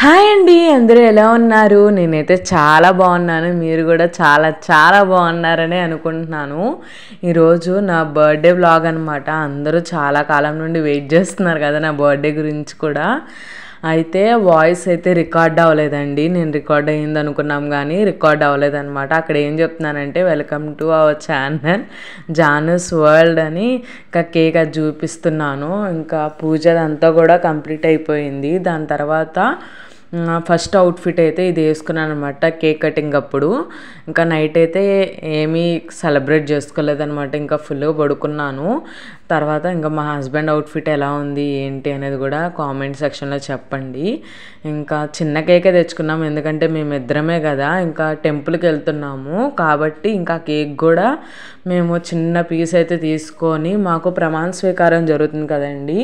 Hi అండి, అందరూ ఎలా ఉన్నారు? నేనైతే చాలా బాగున్నాను. మీరు కూడా చాలా చాలా బాగున్నారని అనుకుంటున్నాను. ఈరోజు నా బర్త్డే వ్లాగ్ అనమాట. అందరూ చాలా కాలం నుండి వెయిట్ చేస్తున్నారు కదా నా బర్త్డే గురించి కూడా. అయితే వాయిస్ అయితే రికార్డ్ అవ్వలేదండి. నేను రికార్డ్ అయ్యింది అనుకున్నాం కానీ రికార్డ్ అవ్వలేదన్నమాట. అక్కడ ఏం చెప్తున్నానంటే welcome to our channel Janu's world అని ఇంకా కేక్ అది చూపిస్తున్నాను. ఇంకా పూజ అంతా కూడా కంప్లీట్ అయిపోయింది. దాని తర్వాత ఫస్ట్ అవుట్ఫిట్ అయితే ఇది వేసుకున్నాను అనమాట కేక్ కటింగ్ అప్పుడు. ఇంకా నైట్ అయితే ఏమీ సెలబ్రేట్ చేసుకోలేదన్నమాట. ఇంకా ఫుల్గా పడుకున్నాను. తర్వాత ఇంకా మా హస్బెండ్ అవుట్ఫిట్ ఎలా ఉంది ఏంటి అనేది కూడా కామెంట్ సెక్షన్లో చెప్పండి. ఇంకా చిన్న కేకే తెచ్చుకున్నాము, ఎందుకంటే మేమిద్దరమే కదా, ఇంకా టెంపుల్కి వెళ్తున్నాము కాబట్టి ఇంకా కేక్ కూడా మేము చిన్న పీస్ అయితే తీసుకొని, మాకు ప్రమాణ స్వీకారం జరుగుతుంది కదండి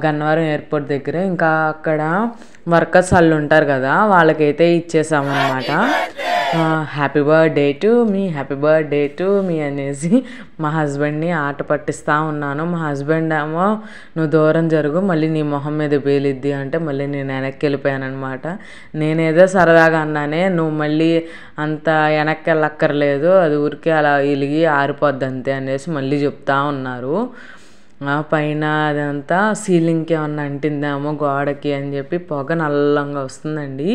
గన్నవరం ఎయిర్పోర్ట్ దగ్గర. ఇంకా అక్కడ వర్కర్స్ వాళ్ళు ఉంటారు కదా, వాళ్ళకైతే ఇచ్చేసామన్నమాట. Happy birthday to me, happy birthday to me అనేసి మా హస్బెండ్ని ఆట పట్టిస్తూ ఉన్నాను. మా హస్బెండ్ ఏమో నువ్వు దూరం జరుగు, మళ్ళీ నీ మొహం మీద పేలిద్ది అంటే మళ్ళీ నేను వెనక్కి వెళ్ళిపోయాను అనమాట. నేనేదో సరదాగా అన్నానే, నువ్వు మళ్ళీ అంత వెనక్కి వెళ్ళక్కర్లేదు, అది ఊరికే అలా వెలిగి ఆరిపోద్ది అంతే అనేసి మళ్ళీ చెప్తా ఉన్నారు. పైన అదంతా సీలింగ్కి ఏమన్నా అంటిందేమో గోడకి అని చెప్పి పొగ నల్లంగా వస్తుందండి.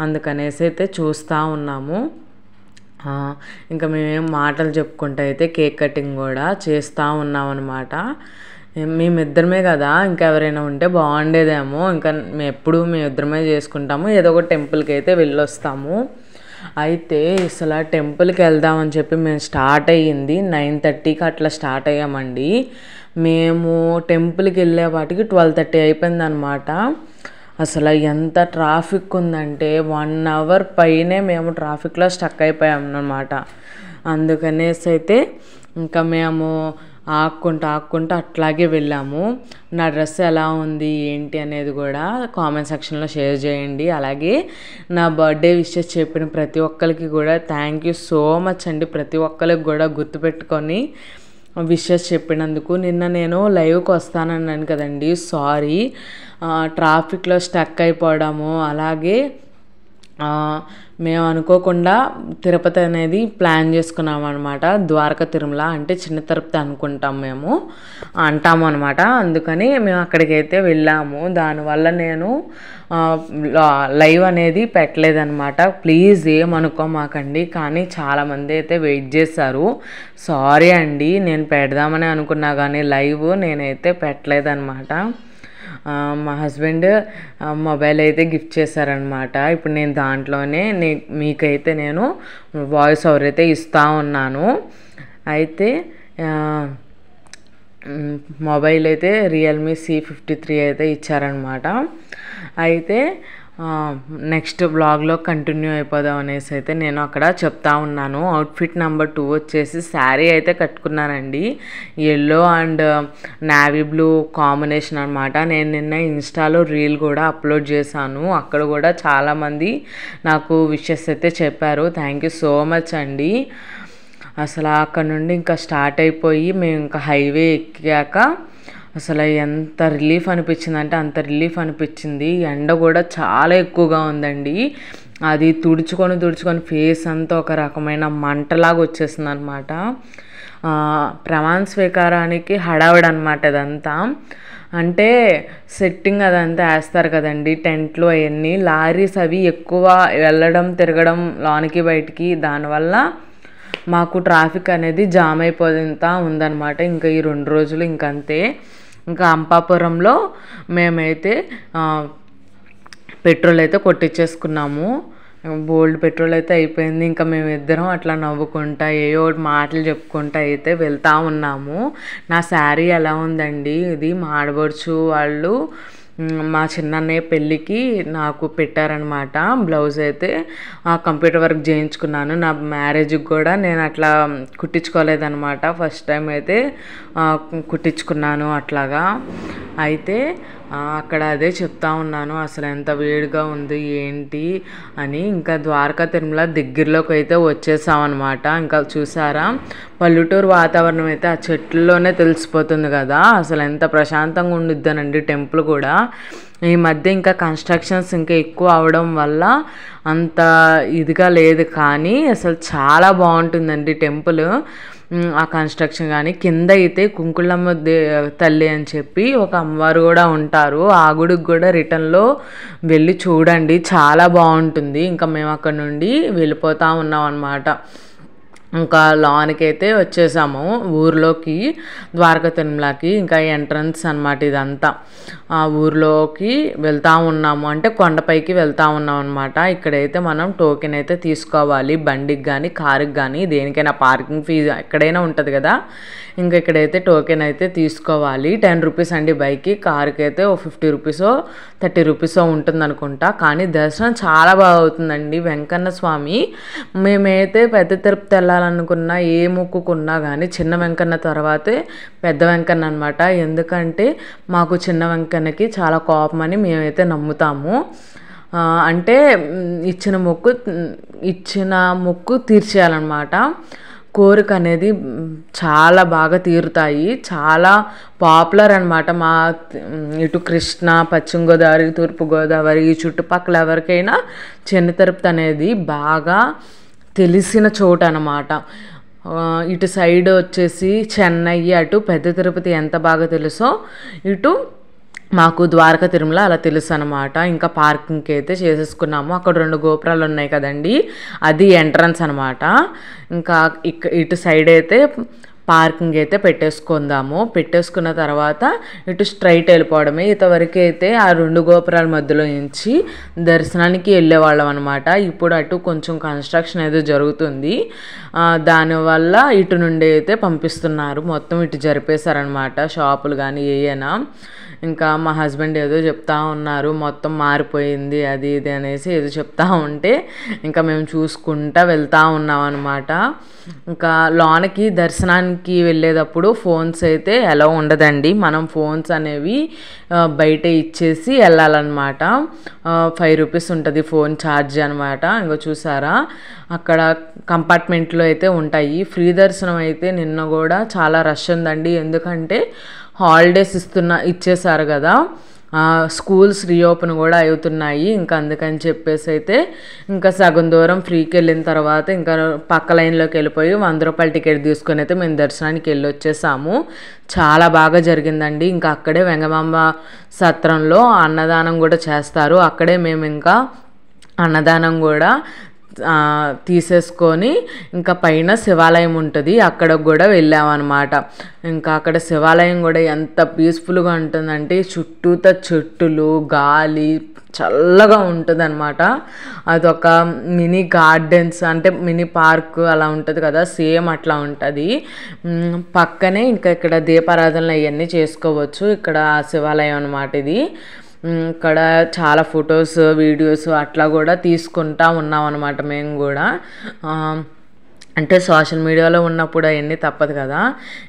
అందుకనేసి అయితే చూస్తూ ఉన్నాము. ఇంకా మేమేం మాటలు చెప్పుకుంటూ అయితే కేక్ కటింగ్ కూడా చేస్తూ ఉన్నాం అనమాట. మేమిద్దరమే కదా, ఇంకా ఎవరైనా ఉంటే బాగుండేదేమో. ఇంకా మేమిద్దరమే చేసుకుంటాము, ఏదో ఒక టెంపుల్కి అయితే వెళ్ళొస్తాము. అయితే అసలు టెంపుల్కి వెళ్దామని చెప్పి మేము స్టార్ట్ అయ్యింది 9:30కి అట్లా స్టార్ట్ అయ్యామండి. మేము టెంపుల్కి వెళ్ళే వాటికి 12:30 అయిపోయింది అనమాట. అసలు ఎంత ట్రాఫిక్ ఉందంటే 1 అవర్ పైనే మేము ట్రాఫిక్లో స్టక్ అయిపోయాం అన్నమాట. అందుకనేసి అయితే ఇంకా మేము ఆక్కుంటూ అట్లాగే వెళ్ళాము. నా డ్రెస్ ఎలా ఉంది ఏంటి అనేది కూడా కామెంట్ సెక్షన్లో షేర్ చేయండి. అలాగే నా బర్త్డే విషెస్ చెప్పిన ప్రతి ఒక్కరికి కూడా థ్యాంక్ యూ సో మచ్ అండి. ప్రతి ఒక్కరికి కూడా గుర్తుపెట్టుకొని విషెస్ చెప్పినందుకు. నిన్న నేను లైవ్కి వస్తానన్నాను కదండి, సారీ, ట్రాఫిక్లో స్టక్ అయిపోవడము. అలాగే మేము అనుకోకుండా తిరుపతి అనేది ప్లాన్ చేసుకున్నాము అనమాట. ద్వారకా తిరుమల అంటే చిన్న తిరుపతి అనుకుంటాం, మేము అంటాము అనమాట. అందుకని మేము అక్కడికైతే వెళ్ళాము. దానివల్ల నేను లైవ్ అనేది పెట్టలేదన్నమాట. ప్లీజ్ ఏమనుకోమాకండి. కానీ చాలామంది అయితే వెయిట్ చేశారు. సారీ అండి, నేను పెడదామని అనుకున్నా కానీ లైవ్ నేనైతే పెట్టలేదన్నమాట. మా హస్బెండ్ మొబైల్ అయితే గిఫ్ట్ చేశారనమాట. ఇప్పుడు నేను దాంట్లోనే మీకైతే నేను వాయిస్ ఓవర్ అయితే ఇస్తూ ఉన్నాను. అయితే మొబైల్ అయితే రియల్మీ C53 అయితే ఇచ్చారనమాట. అయితే నెక్స్ట్ బ్లాగ్లో కంటిన్యూ అయిపోదాం అనేసి అయితే నేను అక్కడ చెప్తా ఉన్నాను. అవుట్ఫిట్ నెంబర్ 2 వచ్చేసి శారీ అయితే కట్టుకున్నానండి, yellow and navy blue combination అనమాట. నేను నిన్న ఇన్స్టాలో రీల్ కూడా అప్లోడ్ చేశాను. అక్కడ కూడా చాలామంది నాకు విషెస్ అయితే చెప్పారు. థ్యాంక్ యూ సో మచ్ అండి. అసలు అక్కడ నుండి ఇంకా స్టార్ట్ అయిపోయి మేము ఇంకా హైవే ఎక్కాక అసలు ఎంత రిలీఫ్ అనిపించింది అంటే అంత రిలీఫ్ అనిపించింది. ఎండ కూడా చాలా ఎక్కువగా ఉందండి. అది తుడుచుకొని ఫేస్ అంతా ఒక రకమైన మంటలాగా వచ్చేసింది అనమాట. ప్రమాణ స్వీకారానికి హడావిడి అనమాట ఇదంతా. అంటే సెట్టింగ్ అదంతా వేస్తారు కదండి, టెంట్లు అవన్నీ, లారీస్ అవి ఎక్కువ వెళ్ళడం తిరగడం లోనికి బయటికి, దానివల్ల మాకు ట్రాఫిక్ అనేది జామ్ అయిపోతా ఉందన్నమాట. ఇంకా ఈ 2 రోజులు ఇంకంతే. ఇంకా అంపాపురంలో మేమైతే పెట్రోల్ అయితే కొట్టించేసుకున్నాము. బోల్డ్ పెట్రోల్ అయితే అయిపోయింది. ఇంకా మేమిద్దరం అట్లా నవ్వుకుంటా ఏవో మాటలు చెప్పుకుంటా అయితే వెళ్తూ ఉన్నాము. నా శారీ ఎలా ఉందండి, ఇది మా ఆడబడుచు వాళ్ళు మా చిన్నన్నయ్య పెళ్ళికి నాకు పెట్టారనమాట. బ్లౌజ్ అయితే కంప్యూటర్ వర్క్ చేయించుకున్నాను. నా మ్యారేజ్కి కూడా నేను అట్లా కుట్టించుకోలేదనమాట. ఫస్ట్ టైం అయితే కుట్టించుకున్నాను అట్లాగా. అయితే అక్కడ అదే చెప్తా ఉన్నాను, అసలు ఎంత వేడిగా ఉంది ఏంటి అని. ఇంకా ద్వారకా తిరుమల దగ్గరలోకి అయితే వచ్చేసామన్నమాట. ఇంకా చూసారా పల్లెటూరు వాతావరణం అయితే ఆ చెట్లలోనే తెలిసిపోతుంది కదా, అసలు ఎంత ప్రశాంతంగా ఉండిద్దనండి టెంపుల్ కూడా. ఈ మధ్య ఇంకా కన్స్ట్రక్షన్స్ ఇంకా ఎక్కువ అవడం వల్ల అంత ఇదిగా లేదు, కానీ అసలు చాలా బాగుంటుందండి టెంపుల్. ఆ కన్స్ట్రక్షన్ కానీ కింద అయితే కుంకుళ్ళమ్మ తల్లి అని చెప్పి ఒక అమ్మవారు కూడా ఉంటారు. ఆ గుడికి కూడా రిటర్న్లో వెళ్ళి చూడండి, చాలా బాగుంటుంది. ఇంకా మేము అక్కడ నుండి వెళ్ళిపోతూ ఉన్నాం అన్నమాట. ఇంకా లాన్కి అయితే వచ్చేసాము ఊర్లోకి, ద్వారకా తిరుమలకి. ఇంకా ఎంట్రన్స్ అనమాట ఇదంతా. ఆ ఊర్లోకి వెళ్తూ ఉన్నాము, అంటే కొండపైకి వెళ్తూ ఉన్నాం అనమాట. ఇక్కడైతే మనం టోకెన్ అయితే తీసుకోవాలి, బండికి కానీ కారుకి కానీ దేనికైనా. పార్కింగ్ ఫీజు ఎక్కడైనా ఉంటుంది కదా, ఇంకా ఇక్కడైతే టోకెన్ అయితే తీసుకోవాలి. 10 రూపీస్ అండి బైక్కి, కారుకి అయితే ఓ 50 రూపీసో 30 రూపీసో ఉంటుంది అనుకుంటా. కానీ దర్శనం చాలా బాగా అవుతుందండి. వెంకన్న స్వామి, మేమైతే పెద్ద తిరుపతి వెళ్ళాలనుకున్నా, ఏ మొక్కుకున్నా కానీ చిన్న వెంకన్న తర్వాతే పెద్ద వెంకన్న అనమాట. ఎందుకంటే మాకు చిన్న వెంకన్నకి చాలా కోపమని మేమైతే నమ్ముతాము. అంటే ఇచ్చిన మొక్కు తీర్చేయాలన్నమాట. కోరిక అనేది చాలా బాగా తీరుతాయి. చాలా పాపులర్ అనమాట. మా ఇటు కృష్ణా, పశ్చిమ గోదావరి, తూర్పు గోదావరి ఈ చుట్టుపక్కల ఎవరికైనా చిన్న తిరుపతి అనేది బాగా తెలిసిన చోటు అనమాట. ఇటు సైడ్ వచ్చేసి చెన్నై, అటు పెద్ద తిరుపతి ఎంత బాగా తెలుసో ఇటు మాకు ద్వారకా తిరుమల అలా తెలుసు అనమాట. ఇంకా పార్కింగ్కి అయితే చేసేసుకున్నాము. అక్కడ 2 గోపురాలు ఉన్నాయి కదండి, అది ఎంట్రన్స్ అనమాట. ఇంకా ఇటు సైడ్ అయితే పార్కింగ్ అయితే పెట్టేసుకున్న తర్వాత ఇటు స్ట్రైట్ వెళ్ళిపోవడమే. ఇంతవరకు అయితే ఆ 2 గోపురాల మధ్యలో నుంచి దర్శనానికి వెళ్ళేవాళ్ళం అనమాట. ఇప్పుడు అటు కొంచెం కన్స్ట్రక్షన్ ఏదో జరుగుతుంది, దానివల్ల ఇటు నుండి అయితే పంపిస్తున్నారు. మొత్తం ఇటు జరిపేశారనమాట, షాపులు కానీ ఏమైనా. ఇంకా మా హస్బెండ్ ఏదో చెప్తా ఉన్నారు, మొత్తం మారిపోయింది అది ఇది అనేసి ఏదో చెప్తా ఉంటే ఇంకా మేము చూసుకుంటా వెళ్తూ ఉన్నాం అనమాట. ఇంకా లోనకి దర్శనానికి వెళ్ళేటప్పుడు ఫోన్స్ అయితే ఎలా ఉండదండి. మనం ఫోన్స్ అనేవి బయట ఇచ్చేసి వెళ్ళాలన్నమాట. 5 రూపీస్ ఉంటుంది ఫోన్ ఛార్జ్ అనమాట. ఇంకా చూసారా, అక్కడ కంపార్ట్మెంట్లో అయితే ఉంటాయి. ఫ్రీ దర్శనం అయితే నిన్న కూడా చాలా రష్ ఉందండి. ఎందుకంటే హాలిడేస్ ఇచ్చేసారు కదా, స్కూల్స్ రీఓపెన్ కూడా అవుతున్నాయి. ఇంకా అందుకని చెప్పేసి అయితే ఇంకా సగం దూరం ఫ్రీకి వెళ్ళిన తర్వాత ఇంకా పక్క లైన్లోకి వెళ్ళిపోయి 100 రూపాయల టికెట్ తీసుకొని అయితే మేము దర్శనానికి వెళ్ళి వచ్చేసాము. చాలా బాగా జరిగిందండి. ఇంకా అక్కడే వెంగమాంబ సత్రంలో అన్నదానం కూడా చేస్తారు. అక్కడే మేము ఇంకా అన్నదానం కూడా తీసేసుకొని ఇంకా పైన శివాలయం ఉంటుంది, అక్కడికి కూడా వెళ్ళామన్నమాట. ఇంకా అక్కడ శివాలయం కూడా ఎంత పీస్ఫుల్గా ఉంటుందంటే చుట్టూత చెట్టులు, గాలి చల్లగా ఉంటుంది అనమాట. అదొక మినీ గార్డెన్స్, అంటే మినీ పార్క్ అలా ఉంటుంది కదా, సేమ్ అట్లా ఉంటుంది. పక్కనే ఇంకా ఇక్కడ దీపారాధనలు అవన్నీ చేసుకోవచ్చు. ఇక్కడ శివాలయం అనమాట ఇది. ఇక్కడ చాలా ఫొటోస్, వీడియోస్ అట్లా కూడా తీసుకుంటా ఉన్నాం అనమాట మేము కూడా. అంటే సోషల్ మీడియాలో ఉన్నప్పుడు అవన్నీ తప్పదు కదా.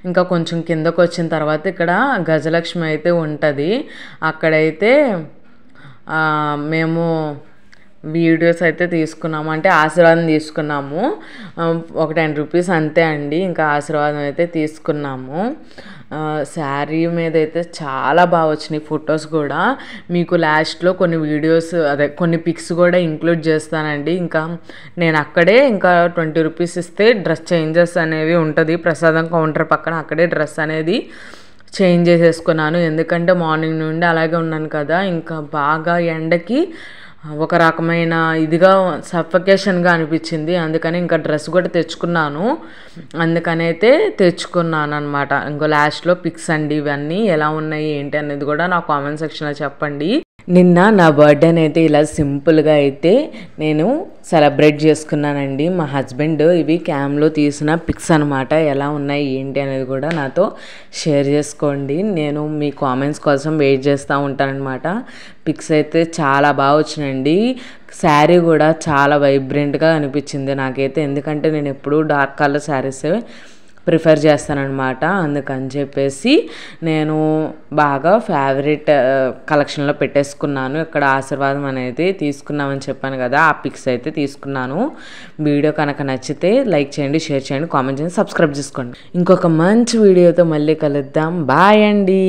ఇంకా కొంచెం కిందకు వచ్చిన తర్వాత ఇక్కడ గజలక్ష్మి అయితే ఉంటుంది. అక్కడైతే మేము వీడియోస్ అయితే తీసుకున్నాము, అంటే ఆశీర్వాదం తీసుకున్నాము. ఒక 10 రూపీస్ అంతే అండి. ఇంకా ఆశీర్వాదం అయితే తీసుకున్నాము. శారీ మీద అయితే చాలా బాగా వచ్చినాయి ఫొటోస్ కూడా. మీకు లాస్ట్లో కొన్ని వీడియోస్, కొన్ని పిక్స్ కూడా ఇంక్లూడ్ చేస్తానండి. ఇంకా నేను అక్కడే ఇంకా 20 రూపీస్ ఇస్తే డ్రెస్ చేంజెస్ అనేవి ఉంటుంది ప్రసాదం కౌంటర్ పక్కన, అక్కడే డ్రెస్ అనేది చేంజ్ చేసేసుకున్నాను. ఎందుకంటే మార్నింగ్ నుండి అలాగే ఉన్నాను కదా, ఇంకా బాగా ఎండకి ఒక రకమైన ఇదిగా సఫకేషన్గా అనిపించింది. అందుకని ఇంకా డ్రెస్ కూడా తెచ్చుకున్నాను, అందుకనైతే తెచ్చుకున్నాను అనమాట. ఇంకో లాస్ట్లో పిక్స్ అండి, ఇవన్నీ ఎలా ఉన్నాయి ఏంటి అనేది కూడా నా కామెంట్ సెక్షన్లో చెప్పండి. నిన్న నా బర్త్డేని అయితే ఇలా సింపుల్గా అయితే నేను సెలబ్రేట్ చేసుకున్నానండి. మా హస్బెండ్ ఇవి క్యామ్లో తీసిన పిక్స్ అనమాట, ఎలా ఉన్నాయి ఏంటి అనేది కూడా నాతో షేర్ చేసుకోండి. నేను మీ కామెంట్స్ కోసం వెయిట్ చేస్తూ ఉంటానన్నమాట. పిక్స్ అయితే చాలా బాగా వచ్చినాయండి. శారీ కూడా చాలా వైబ్రెంట్గా అనిపించింది నాకైతే, ఎందుకంటే నేను ఎప్పుడూ డార్క్ కలర్ శారీస్ ప్రిఫర్ చేస్తానన్నమాట. అందుకని చెప్పేసి నేను బాగా ఫేవరెట్ కలెక్షన్లో పెట్టేసుకున్నాను. ఇక్కడ ఆశీర్వాదం అనేది తీసుకున్నామని చెప్పాను కదా, ఆ పిక్స్ అయితే తీసుకున్నాను. వీడియో కనుక నచ్చితే లైక్ చేయండి, షేర్ చేయండి, కామెంట్ చేయండి, సబ్స్క్రైబ్ చేసుకోండి. ఇంకొక మంచి వీడియోతో మళ్ళీ కలుద్దాం. బాయ్ అండి.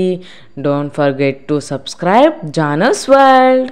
Don't forget to subscribe Janu's world.